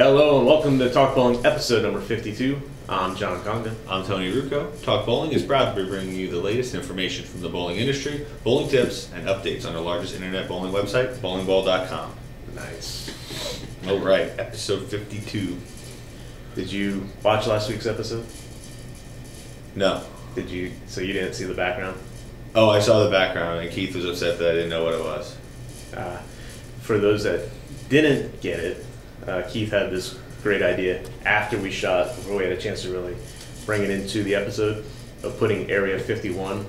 Hello and welcome to Talk Bowling episode number 52. I'm John Congdon. I'm Tony Rucco. Talk Bowling is proud to be bringing you the latest information from the bowling industry, bowling tips, and updates on our largest internet bowling website, bowlingball.com. Nice. All right, episode 52. Did you watch last week's episode? No. Did you? So you didn't see the background? Oh, I saw the background, and Keith was upset that I didn't know what it was. For those that didn't get it, Keith had this great idea after we shot, before we had a chance to really bring it into the episode, of putting Area 51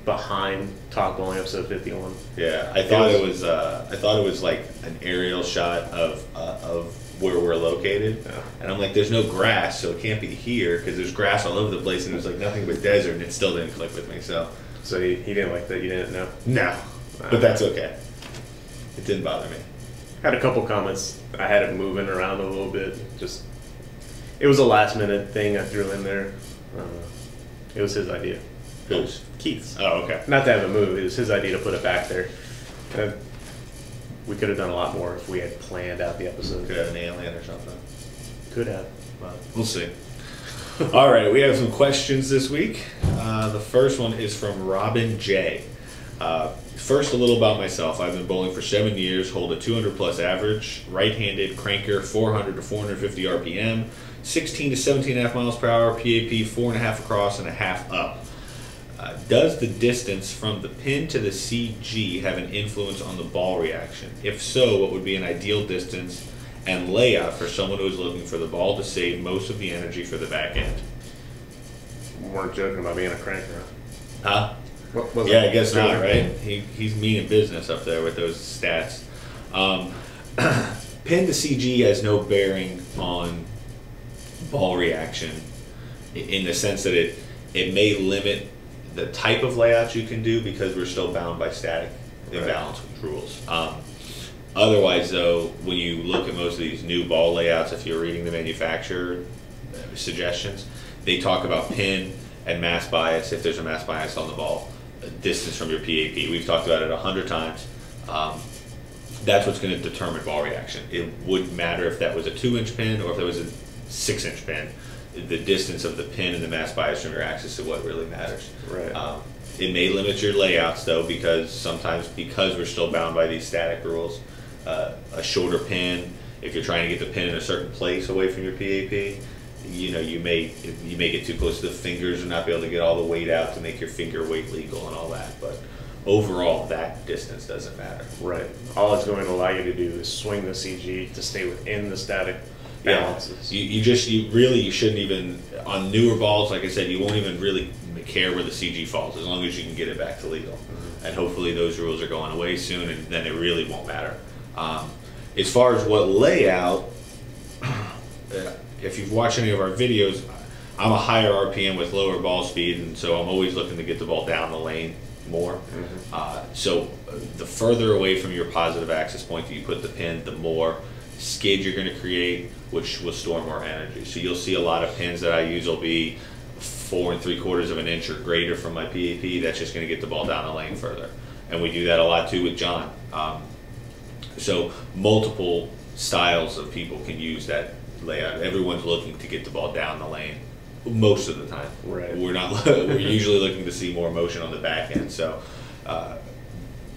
behind Talk Bowling episode 51. Yeah, I thought it was like an aerial shot of where we're located, and I'm like, there's no grass, so it can't be here because there's grass all over the place, and there's like nothing but desert, and it still didn't click with me. So he didn't like that. You didn't know? No, but that's okay. It didn't bother me. Had a couple comments. I had it moving around a little bit. Just, it was a last minute thing I threw in there. It was his idea. Whose? Keith's. Oh, okay. Not to have it move. It was his idea to put it back there. We could have done a lot more if we had planned out the episode. Could have an alien or something. Could have. But we'll see. All right, we have some questions this week. The first one is from Robin J. First, a little about myself. I've been bowling for 7 years, hold a 200 plus average, right-handed cranker, 400 to 450 RPM, 16 to 17.5 miles per hour, PAP 4.5 across and a half up. Does the distance from the pin to the CG have an influence on the ball reaction? If so, what would be an ideal distance and layout for someone who is looking for the ball to save most of the energy for the back end? We weren't joking about being a cranker. Huh? Yeah, I guess not, right? He's mean in business up there with those stats. Pin to CG has no bearing on ball reaction in the sense that it may limit the type of layouts you can do because we're still bound by static imbalance rules. Otherwise, though, when you look at most of these new ball layouts, if you're reading the manufacturer suggestions, they talk about pin and mass bias, if there's a mass bias on the ball, distance from your PAP. We've talked about it 100 times. That's what's going to determine ball reaction. It wouldn't matter if that was a 2-inch pin or if it was a 6-inch pin. The distance of the pin and the mass bias from your axis is what really matters. Right. It may limit your layouts though, because sometimes because we're still bound by these static rules, a shorter pin, if you're trying to get the pin in a certain place away from your PAP, you may get too close to the fingers and not be able to get all the weight out to make your finger weight legal and all that. But overall, that distance doesn't matter. Right. All it's going to allow you to do is swing the CG to stay within the static balances. Yeah. You shouldn't even, on newer balls, like I said, you won't even really care where the CG falls as long as you can get it back to legal. Mm-hmm. And hopefully those rules are going away soon, and then it really won't matter. As far as what layout, if you've watched any of our videos, I'm a higher RPM with lower ball speed, and so I'm always looking to get the ball down the lane more. Mm-hmm. So the further away from your positive axis point that you put the pin, the more skid you're going to create, which will store more energy. So you'll see a lot of pins that I use will be 4 3/4 of an inch or greater from my PAP. That's just going to get the ball down the lane further. And we do that a lot too with John. So multiple styles of people can use that layout. Everyone's looking to get the ball down the lane most of the time. Right. We're usually looking to see more motion on the back end. So a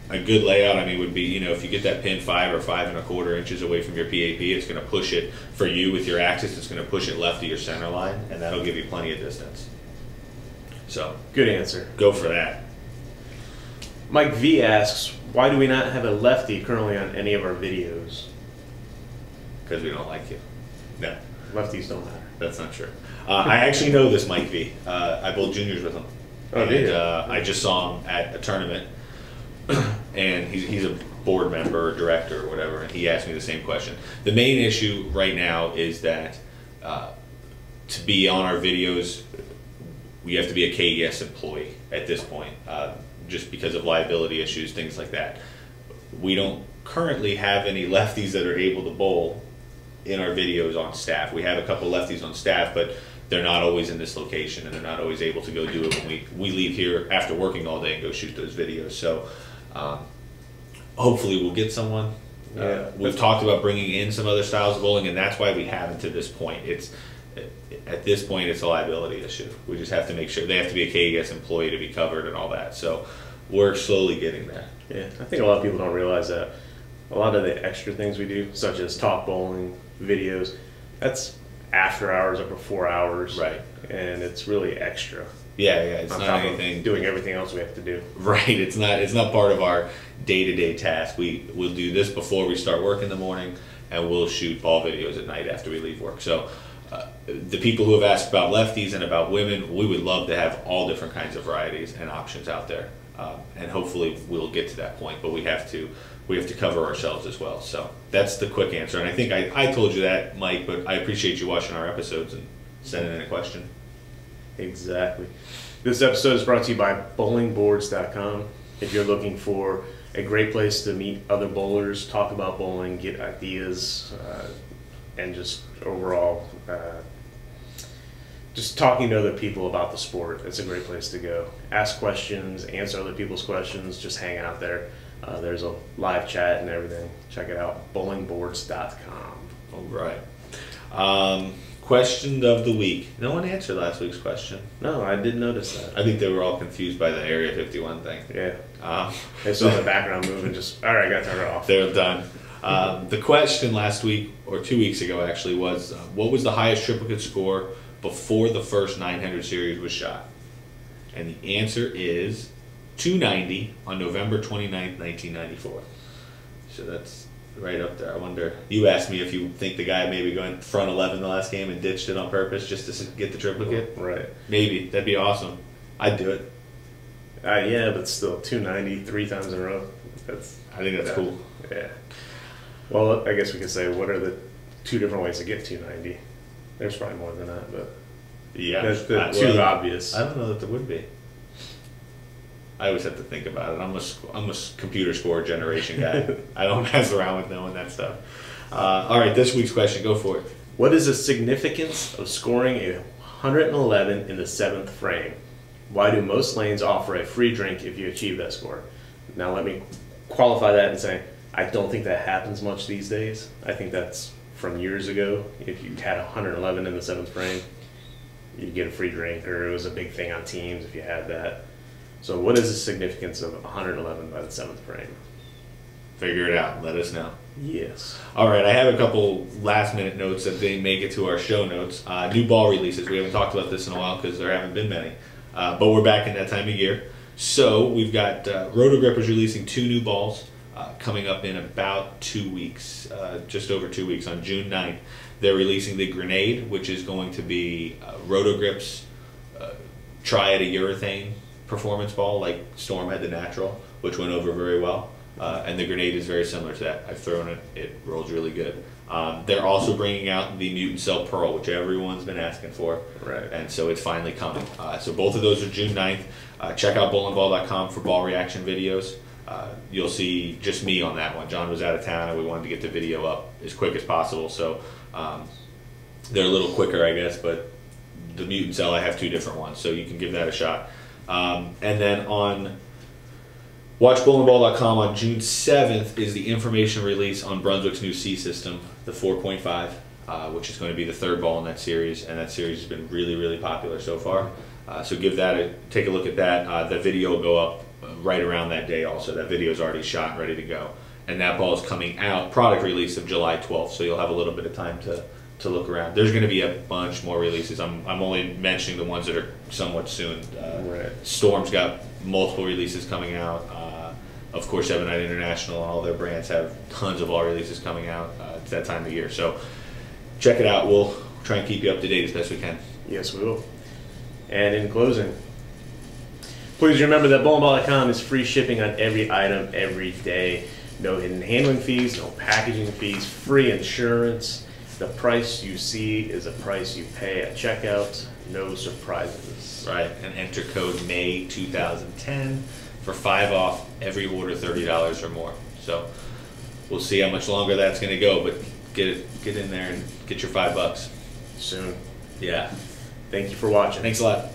good layout, I mean, would be, if you get that pin 5 or 5 1/4 inches away from your PAP, it's going to push it for you with your axis. It's going to push it left of your center line, and that'll give you plenty of distance. So good answer. Go for that. Mike V asks, why do we not have a lefty currently on any of our videos? Because we don't like you. No. Lefties don't matter. That's not true. I actually know this Mike V. I bowled juniors with him. Oh, did you? I just saw him at a tournament, and he's a board member or director or whatever, and he asked me the same question. The main issue right now is that to be on our videos, we have to be a KES employee at this point, just because of liability issues, things like that. We don't currently have any lefties that are able to bowl in our videos on staff. We have a couple lefties on staff, but they're not always in this location, and they're not always able to go do it when we leave here after working all day and go shoot those videos. So hopefully we'll get someone. We've talked about bringing in some other styles of bowling, and that's why we haven't to this point. At this point, it's a liability issue. We just have to make sure they have to be a KES employee to be covered and all that. So we're slowly getting there. Yeah, I think a lot of people don't realize that a lot of the extra things we do, such as talk bowling, videos, that's after hours or before hours. Right. And it's really extra. Yeah, it's not anything doing everything else we have to do. Right, it's not part of our day-to-day task. We'll do this before we start work in the morning, and we'll shoot ball videos at night after we leave work. So the people who have asked about lefties and about women, we would love to have all different kinds of varieties and options out there, and hopefully we'll get to that point. But we have to cover ourselves as well. So that's the quick answer. And I think I told you that, Mike, but I appreciate you watching our episodes and sending in a question. Exactly. This episode is brought to you by bowlingboards.com. If you're looking for a great place to meet other bowlers, talk about bowling, get ideas, and just overall just talking to other people about the sport, it's a great place to go. Ask questions, answer other people's questions, just hang out there. There's a live chat and everything. Check it out, bowlingboards.com. All right. Question of the week. No one answered last week's question. No, I did notice that. I think they were all confused by the Area 51 thing. Yeah. They saw the background moving, just, all right, I got to turn it off. They're done. The question last week, or 2 weeks ago actually, was what was the highest triplicate score before the first 900 series was shot? And the answer is 290 on November 29th, 1994. So that's right up there. I wonder, you asked me if you think the guy maybe going front 11 the last game and ditched it on purpose just to get the triplicate. Right. Maybe. That'd be awesome. I'd do it. Yeah, but still, 290 3 times in a row. I think that's cool. Yeah. Well, I guess we could say, what are the 2 different ways to get 290? There's probably more than that, but yeah, there's the two obvious. I don't know that there would be. I always have to think about it. I'm a computer score generation guy. I don't mess around with knowing that stuff. All right, this week's question, go for it. What is the significance of scoring a 111 in the 7th frame? Why do most lanes offer a free drink if you achieve that score? Now let me qualify that and say, I don't think that happens much these days. I think that's from years ago. If you had 111 in the 7th frame, you'd get a free drink, or it was a big thing on teams if you had that. So what is the significance of 111 by the 7th frame? Figure it out. Let us know. Yes. All right, I have a couple last-minute notes that didn't make it to our show notes. New ball releases. We haven't talked about this in a while because there haven't been many. But we're back in that time of year. So we've got Roto Grippers releasing 2 new balls coming up in about 2 weeks, just over 2 weeks, on June 9th. They're releasing the Grenade, which is going to be Roto Grips Triad urethane performance ball, like Storm had the Natural, which went over very well. And the Grenade is very similar to that. I've thrown it. It rolls really good. They're also bringing out the Mutant Cell Pearl, which everyone's been asking for. Right. And so it's finally coming. So both of those are June 9th. Check out bowlingball.com for ball reaction videos. You'll see just me on that one. John was out of town and we wanted to get the video up as quick as possible. So they're a little quicker, I guess, but the Mutant Cell, I have 2 different ones, so you can give that a shot. And then on watchbowlingball.com on June 7th is the information release on Brunswick's new C system, the 4.5, which is going to be the 3rd ball in that series, and that series has been really, really popular so far. So give that take a look at that. The video will go up right around that day also. That video is already shot and ready to go. And that ball is coming out, product release of July 12th, so you'll have a little bit of time to look around. There's going to be a bunch more releases. I'm only mentioning the ones that are somewhat soon. Right. Storm's got multiple releases coming out. Of course, 7 Night International and all their brands have tons of ball releases coming out. It's that time of year. So check it out. We'll try and keep you up to date as best we can. Yes, we will. And in closing, please remember that bowlingball.com is free shipping on every item every day. No hidden handling fees, no packaging fees, free insurance. The price you see is the price you pay at checkout. No surprises. Right, and enter code May 2010 for 5 off every order $30 or more. So we'll see how much longer that's going to go, but get in there and get your $5 soon. Yeah. Thank you for watching. Thanks a lot.